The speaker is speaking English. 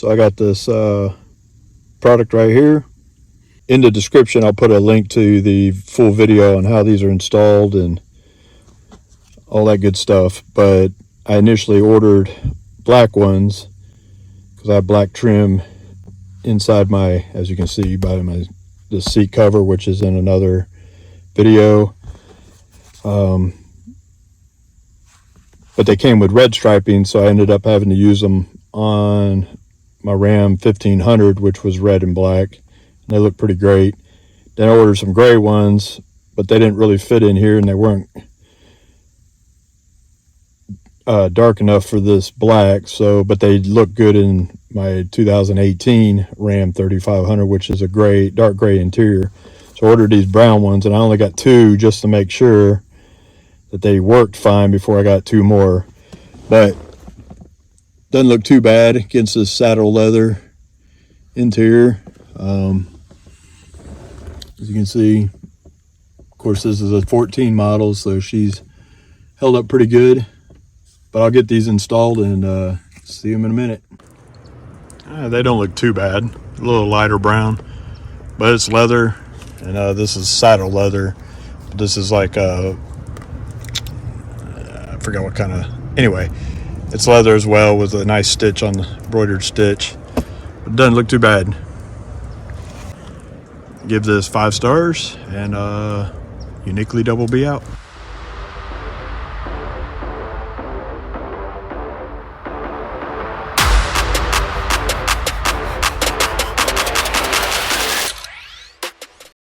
So I got this product right here. In the description, I'll put a link to the full video on how these are installed and all that good stuff. But I initially ordered black ones because I have black trim inside my, as you can see by the seat cover, which is in another video. But they came with red striping, so I ended up having to use them on my Ram 1500, which was red and black. They look pretty great. Then I ordered some gray ones, but they didn't really fit in here and they weren't dark enough for this black. So, but they look good in my 2018 Ram 3500, which is a gray, dark gray interior. So I ordered these brown ones, and I only got 2 just to make sure that they worked fine before I got 2 more. But doesn't look too bad against this saddle leather interior. As you can see, of course, this is a 14 model, so she's held up pretty good. But I'll get these installed and see them in a minute. They don't look too bad. A little lighter brown, but it's leather, and this is saddle leather. This is like I forgot what kind of. Anyway, it's leather as well with a nice stitch on the embroidered stitch. It doesn't look too bad. Give this 5 stars, and Uniquely-DOUBLEBEE out.